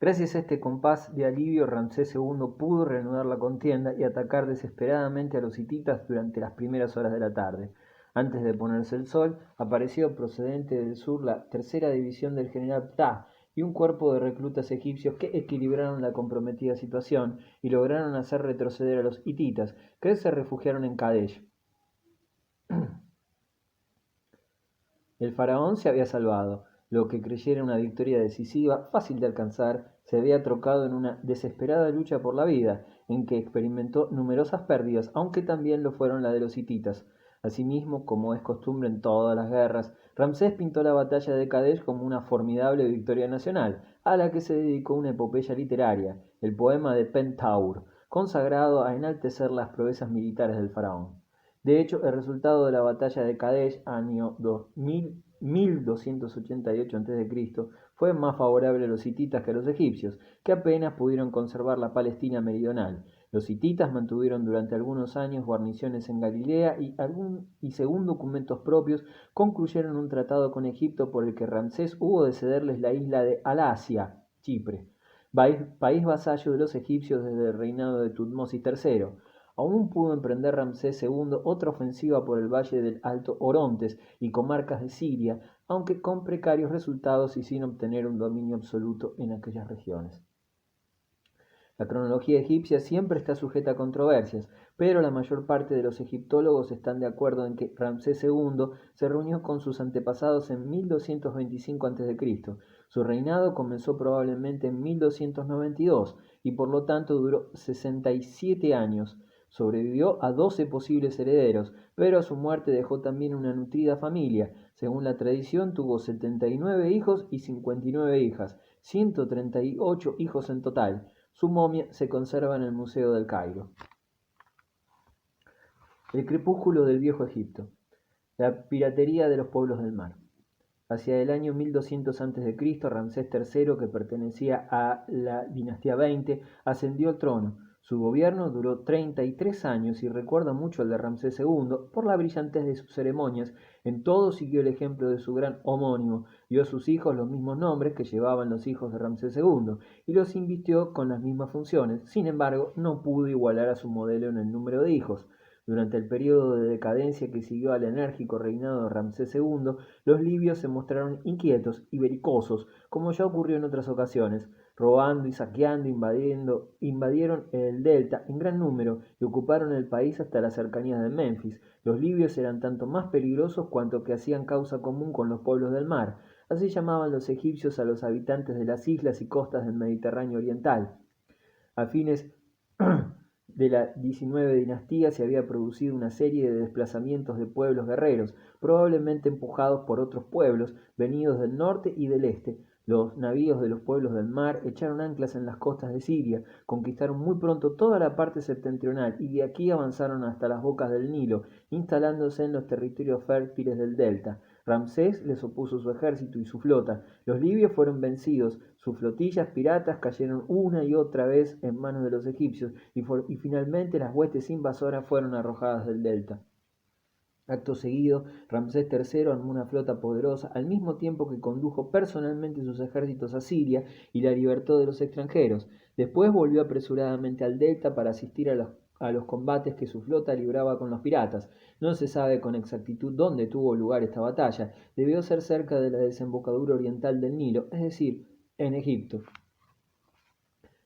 Gracias a este compás de alivio, Ramsés II pudo reanudar la contienda y atacar desesperadamente a los hititas durante las primeras horas de la tarde. Antes de ponerse el sol, apareció procedente del sur la tercera división del general Ptah y un cuerpo de reclutas egipcios que equilibraron la comprometida situación y lograron hacer retroceder a los hititas, que se refugiaron en Kadesh. El faraón se había salvado. Lo que creyera una victoria decisiva, fácil de alcanzar, se había trocado en una desesperada lucha por la vida, en que experimentó numerosas pérdidas, aunque también lo fueron las de los hititas. Asimismo, como es costumbre en todas las guerras, Ramsés pintó la batalla de Kadesh como una formidable victoria nacional, a la que se dedicó una epopeya literaria, el poema de Pentaur, consagrado a enaltecer las proezas militares del faraón. De hecho, el resultado de la batalla de Kadesh, año 1288 a.C., fue más favorable a los hititas que a los egipcios, que apenas pudieron conservar la Palestina meridional. Los hititas mantuvieron durante algunos años guarniciones en Galilea y según documentos propios, concluyeron un tratado con Egipto por el que Ramsés hubo de cederles la isla de Alasia, Chipre, país vasallo de los egipcios desde el reinado de Tutmosis III. Aún pudo emprender Ramsés II otra ofensiva por el valle del Alto Orontes y comarcas de Siria, aunque con precarios resultados y sin obtener un dominio absoluto en aquellas regiones. La cronología egipcia siempre está sujeta a controversias, pero la mayor parte de los egiptólogos están de acuerdo en que Ramsés II se reunió con sus antepasados en 1225 a.C. Su reinado comenzó probablemente en 1292 y por lo tanto duró 67 años. Sobrevivió a 12 posibles herederos, pero a su muerte dejó también una nutrida familia. Según la tradición, tuvo 79 hijos y 59 hijas, 138 hijos en total. Su momia se conserva en el Museo del Cairo. El crepúsculo del Viejo Egipto. La piratería de los pueblos del mar. Hacia el año 1200 a.C., Ramsés III, que pertenecía a la dinastía 20, ascendió al trono. Su gobierno duró 33 años y recuerda mucho al de Ramsés II por la brillantez de sus ceremonias. En todo siguió el ejemplo de su gran homónimo, dio a sus hijos los mismos nombres que llevaban los hijos de Ramsés II y los invistió con las mismas funciones. Sin embargo, no pudo igualar a su modelo en el número de hijos. Durante el periodo de decadencia que siguió al enérgico reinado de Ramsés II, los libios se mostraron inquietos y belicosos, como ya ocurrió en otras ocasiones, robando y saqueando, invadieron el delta en gran número y ocuparon el país hasta las cercanías de Memphis. Los libios eran tanto más peligrosos cuanto que hacían causa común con los pueblos del mar. Así llamaban los egipcios a los habitantes de las islas y costas del Mediterráneo oriental. A fines de la 19 dinastía se había producido una serie de desplazamientos de pueblos guerreros, probablemente empujados por otros pueblos venidos del norte y del este. Los navíos de los pueblos del mar echaron anclas en las costas de Siria, conquistaron muy pronto toda la parte septentrional y de aquí avanzaron hasta las bocas del Nilo, instalándose en los territorios fértiles del delta. Ramsés les opuso su ejército y su flota. Los libios fueron vencidos, sus flotillas piratas cayeron una y otra vez en manos de los egipcios y finalmente las huestes invasoras fueron arrojadas del delta. Acto seguido, Ramsés III armó una flota poderosa al mismo tiempo que condujo personalmente sus ejércitos a Siria y la libertó de los extranjeros. Después volvió apresuradamente al delta para asistir a los combates que su flota libraba con los piratas. No se sabe con exactitud dónde tuvo lugar esta batalla. Debió ser cerca de la desembocadura oriental del Nilo, es decir, en Egipto.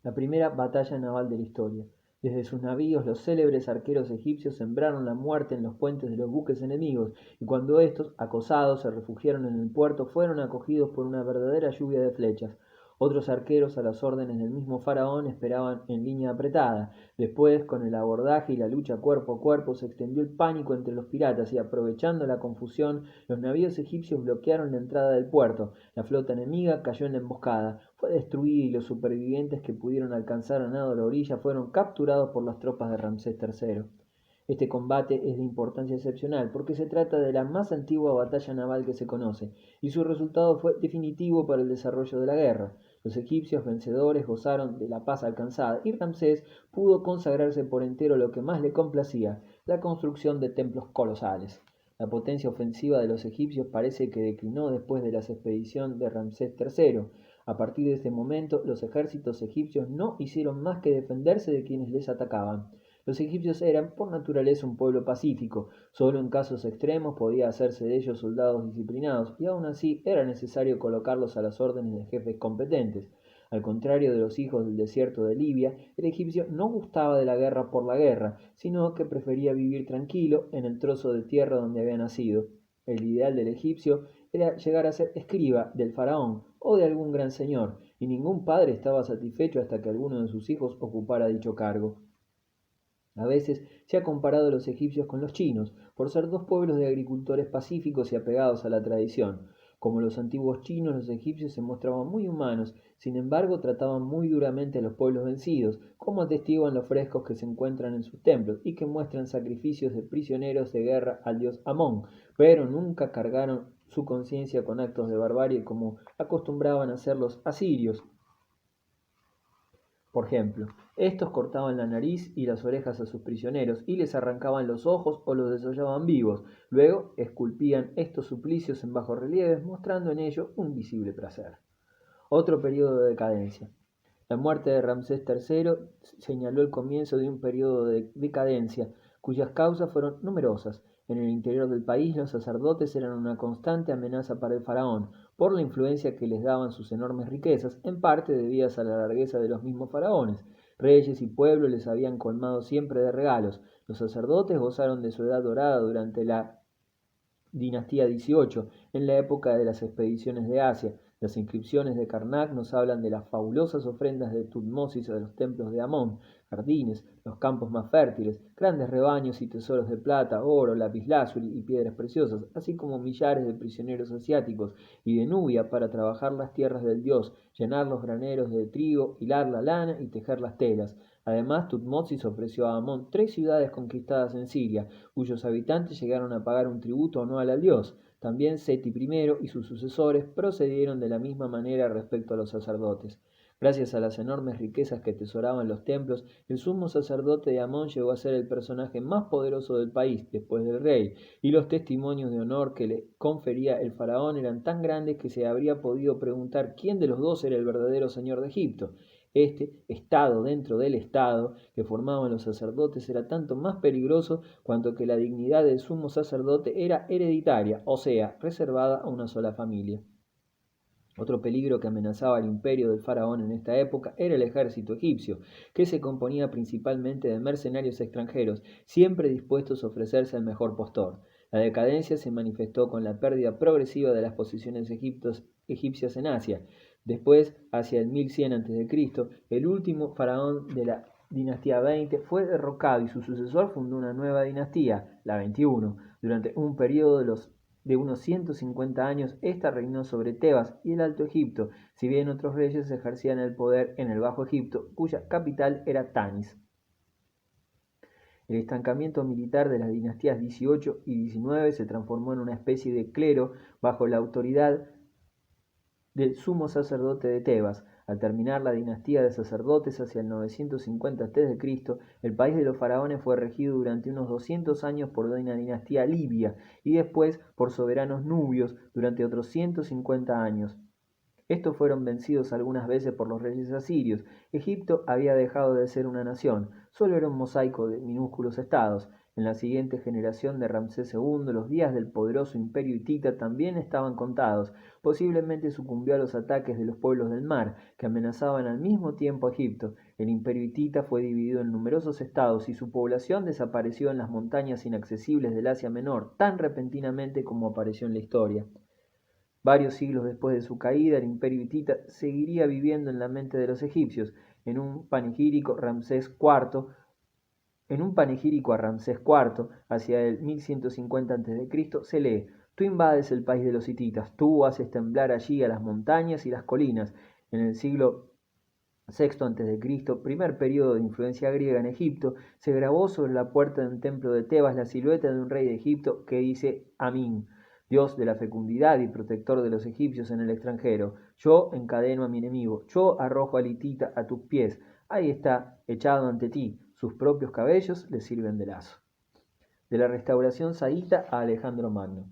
La primera batalla naval de la historia. Desde sus navíos los célebres arqueros egipcios sembraron la muerte en los puentes de los buques enemigos, y cuando estos, acosados, se refugiaron en el puerto, fueron acogidos por una verdadera lluvia de flechas. Otros arqueros, a las órdenes del mismo faraón, esperaban en línea apretada. Después, con el abordaje y la lucha cuerpo a cuerpo, se extendió el pánico entre los piratas y, aprovechando la confusión, los navíos egipcios bloquearon la entrada del puerto. La flota enemiga cayó en la emboscada, fue destruida y los supervivientes que pudieron alcanzar a nado la orilla fueron capturados por las tropas de Ramsés III. Este combate es de importancia excepcional porque se trata de la más antigua batalla naval que se conoce, y su resultado fue definitivo para el desarrollo de la guerra. Los egipcios vencedores gozaron de la paz alcanzada y Ramsés pudo consagrarse por entero lo que más le complacía, la construcción de templos colosales. La potencia ofensiva de los egipcios parece que declinó después de la expedición de Ramsés III. A partir de este momento, los ejércitos egipcios no hicieron más que defenderse de quienes les atacaban. Los egipcios eran, por naturaleza, un pueblo pacífico. Solo en casos extremos podía hacerse de ellos soldados disciplinados, y aún así era necesario colocarlos a las órdenes de jefes competentes. Al contrario de los hijos del desierto de Libia, el egipcio no gustaba de la guerra por la guerra, sino que prefería vivir tranquilo en el trozo de tierra donde había nacido. El ideal del egipcio era llegar a ser escriba del faraón o de algún gran señor, y ningún padre estaba satisfecho hasta que alguno de sus hijos ocupara dicho cargo. A veces se ha comparado a los egipcios con los chinos, por ser dos pueblos de agricultores pacíficos y apegados a la tradición. Como los antiguos chinos, los egipcios se mostraban muy humanos, sin embargo trataban muy duramente a los pueblos vencidos, como atestiguan los frescos que se encuentran en sus templos y que muestran sacrificios de prisioneros de guerra al dios Amón, pero nunca cargaron su conciencia con actos de barbarie como acostumbraban a hacer los asirios. Por ejemplo, estos cortaban la nariz y las orejas a sus prisioneros y les arrancaban los ojos o los desollaban vivos. Luego esculpían estos suplicios en bajorrelieves, mostrando en ello un visible placer. Otro periodo de decadencia. La muerte de Ramsés III señaló el comienzo de un periodo de decadencia, cuyas causas fueron numerosas. En el interior del país los sacerdotes eran una constante amenaza para el faraón, por la influencia que les daban sus enormes riquezas, en parte debidas a la largueza de los mismos faraones. Reyes y pueblos les habían colmado siempre de regalos. Los sacerdotes gozaron de su edad dorada durante la dinastía XVIII, en la época de las expediciones de Asia. Las inscripciones de Karnak nos hablan de las fabulosas ofrendas de Tutmosis a los templos de Amón, jardines, los campos más fértiles, grandes rebaños y tesoros de plata, oro, lapislázuli y piedras preciosas, así como millares de prisioneros asiáticos y de Nubia para trabajar las tierras del dios, llenar los graneros de trigo, hilar la lana y tejer las telas. Además, Tutmosis ofreció a Amón 3 ciudades conquistadas en Siria, cuyos habitantes llegaron a pagar un tributo anual al dios. También Seti I y sus sucesores procedieron de la misma manera respecto a los sacerdotes. Gracias a las enormes riquezas que atesoraban los templos, el sumo sacerdote de Amón llegó a ser el personaje más poderoso del país, después del rey, y los testimonios de honor que le confería el faraón eran tan grandes que se habría podido preguntar quién de los dos era el verdadero señor de Egipto. Este estado dentro del estado que formaban los sacerdotes era tanto más peligroso cuanto que la dignidad del sumo sacerdote era hereditaria, o sea, reservada a una sola familia. Otro peligro que amenazaba al imperio del faraón en esta época era el ejército egipcio, que se componía principalmente de mercenarios extranjeros, siempre dispuestos a ofrecerse al mejor postor. La decadencia se manifestó con la pérdida progresiva de las posiciones egipcias en Asia. Después, hacia el 1100 a.C., el último faraón de la dinastía 20 fue derrocado y su sucesor fundó una nueva dinastía, la 21. Durante un periodo de unos 150 años, ésta reinó sobre Tebas y el Alto Egipto, si bien otros reyes ejercían el poder en el Bajo Egipto, cuya capital era Tanis. El estancamiento militar de las dinastías 18 y 19 se transformó en una especie de clero bajo la autoridad del sumo sacerdote de Tebas. Al terminar la dinastía de sacerdotes hacia el 950 a.C., el país de los faraones fue regido durante unos 200 años por una dinastía libia y después por soberanos nubios durante otros 150 años. Estos fueron vencidos algunas veces por los reyes asirios. Egipto había dejado de ser una nación, solo era un mosaico de minúsculos estados. En la siguiente generación de Ramsés II, los días del poderoso imperio hitita también estaban contados. Posiblemente sucumbió a los ataques de los pueblos del mar, que amenazaban al mismo tiempo a Egipto. El imperio hitita fue dividido en numerosos estados y su población desapareció en las montañas inaccesibles del Asia Menor tan repentinamente como apareció en la historia. Varios siglos después de su caída, el imperio hitita seguiría viviendo en la mente de los egipcios. En un panegírico a Ramsés IV, hacia el 1150 a.C., se lee: «Tú invades el país de los hititas, tú haces temblar allí a las montañas y las colinas». En el siglo VI a.C., primer periodo de influencia griega en Egipto, se grabó sobre la puerta de un templo de Tebas la silueta de un rey de Egipto que dice Amín, Dios de la fecundidad y protector de los egipcios en el extranjero. Yo encadeno a mi enemigo, yo arrojo al hitita a tus pies. Ahí está, echado ante ti, sus propios cabellos le sirven de lazo. De la restauración saíta a Alejandro Magno.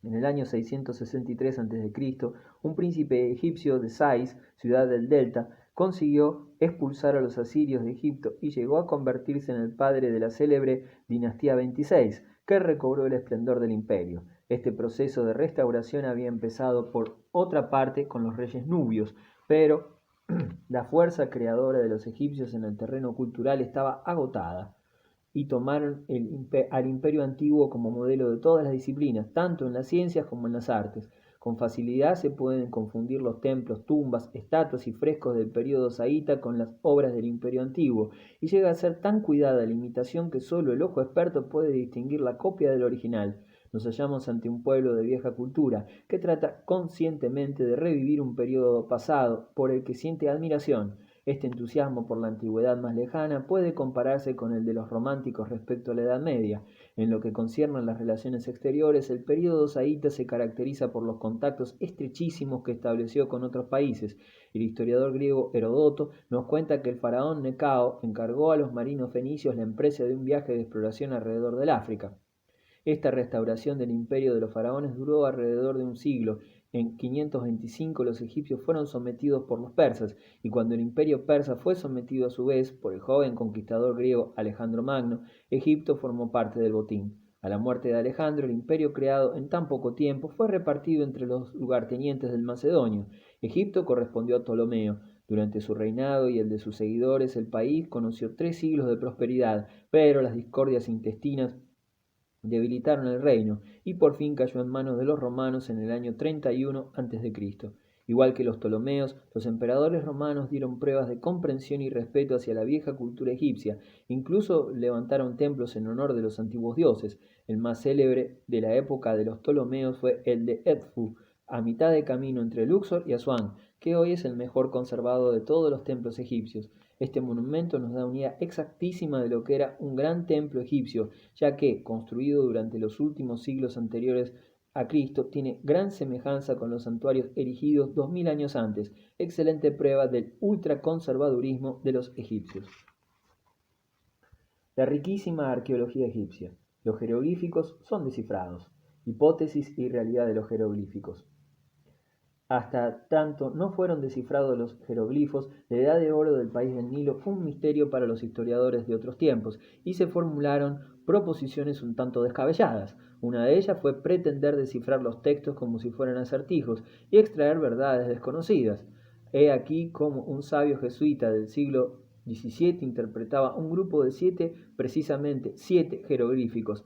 En el año 663 a.C., un príncipe egipcio de Sais, ciudad del delta, consiguió expulsar a los asirios de Egipto y llegó a convertirse en el padre de la célebre dinastía 26, que recobró el esplendor del imperio. Este proceso de restauración había empezado por otra parte con los reyes nubios, pero la fuerza creadora de los egipcios en el terreno cultural estaba agotada y tomaron al imperio antiguo como modelo de todas las disciplinas, tanto en las ciencias como en las artes. Con facilidad se pueden confundir los templos, tumbas, estatuas y frescos del período saíta con las obras del imperio antiguo, y llega a ser tan cuidada la imitación que solo el ojo experto puede distinguir la copia del original. Nos hallamos ante un pueblo de vieja cultura, que trata conscientemente de revivir un periodo pasado por el que siente admiración. Este entusiasmo por la antigüedad más lejana puede compararse con el de los románticos respecto a la Edad Media. En lo que concierne a las relaciones exteriores, el período saíta se caracteriza por los contactos estrechísimos que estableció con otros países. El historiador griego Heródoto nos cuenta que el faraón Necao encargó a los marinos fenicios la empresa de un viaje de exploración alrededor del África. Esta restauración del imperio de los faraones duró alrededor de un siglo. En 525 los egipcios fueron sometidos por los persas, y cuando el imperio persa fue sometido a su vez por el joven conquistador griego Alejandro Magno, Egipto formó parte del botín. A la muerte de Alejandro, el imperio creado en tan poco tiempo fue repartido entre los lugartenientes del Macedonio. Egipto correspondió a Ptolomeo. Durante su reinado y el de sus seguidores, el país conoció 3 siglos de prosperidad, pero las discordias intestinas debilitaron el reino y por fin cayó en manos de los romanos en el año 31 a.C. Igual que los Ptolomeos, los emperadores romanos dieron pruebas de comprensión y respeto hacia la vieja cultura egipcia, incluso levantaron templos en honor de los antiguos dioses. El más célebre de la época de los Ptolomeos fue el de Edfu, a mitad de camino entre Luxor y Asuán, que hoy es el mejor conservado de todos los templos egipcios. Este monumento nos da una idea exactísima de lo que era un gran templo egipcio, ya que, construido durante los últimos siglos anteriores a Cristo, tiene gran semejanza con los santuarios erigidos 2000 años antes, excelente prueba del ultraconservadurismo de los egipcios. La riquísima arqueología egipcia. Los jeroglíficos son descifrados. Hipótesis y realidad de los jeroglíficos. Hasta tanto no fueron descifrados los jeroglifos, la edad de oro del país del Nilo fue un misterio para los historiadores de otros tiempos, y se formularon proposiciones un tanto descabelladas. Una de ellas fue pretender descifrar los textos como si fueran acertijos y extraer verdades desconocidas. He aquí cómo un sabio jesuita del siglo XVII interpretaba un grupo de precisamente siete jeroglíficos.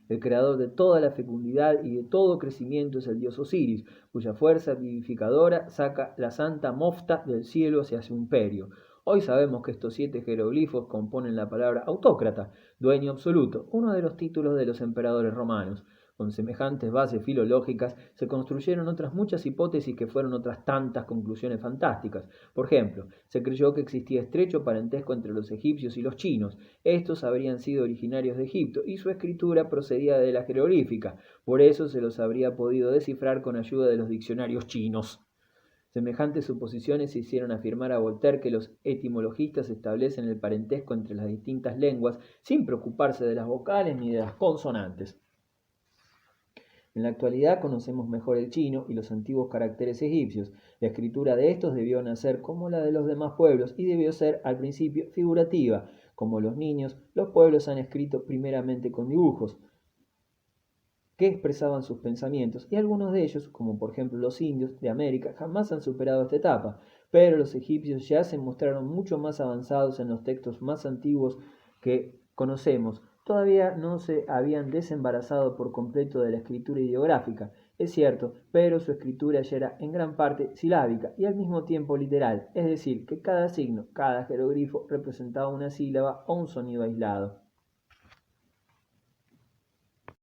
El creador de toda la fecundidad y de todo crecimiento es el dios Osiris, cuya fuerza vivificadora saca la santa Mofta del cielo hacia su imperio. Hoy sabemos que estos 7 jeroglifos componen la palabra autócrata, dueño absoluto, uno de los títulos de los emperadores romanos. Con semejantes bases filológicas se construyeron otras muchas hipótesis que fueron otras tantas conclusiones fantásticas. Por ejemplo, se creyó que existía estrecho parentesco entre los egipcios y los chinos. Estos habrían sido originarios de Egipto y su escritura procedía de la jeroglífica. Por eso se los habría podido descifrar con ayuda de los diccionarios chinos. Semejantes suposiciones se hicieron afirmar a Voltaire que los etimologistas establecen el parentesco entre las distintas lenguas sin preocuparse de las vocales ni de las consonantes. En la actualidad conocemos mejor el chino y los antiguos caracteres egipcios. La escritura de estos debió nacer como la de los demás pueblos y debió ser al principio figurativa. Como los niños, los pueblos han escrito primeramente con dibujos que expresaban sus pensamientos, y algunos de ellos, como por ejemplo los indios de América, jamás han superado esta etapa, pero los egipcios ya se mostraron mucho más avanzados en los textos más antiguos que conocemos. Todavía no se habían desembarazado por completo de la escritura ideográfica, es cierto, pero su escritura ya era en gran parte silábica y al mismo tiempo literal, es decir, que cada signo, cada jeroglifo representaba una sílaba o un sonido aislado.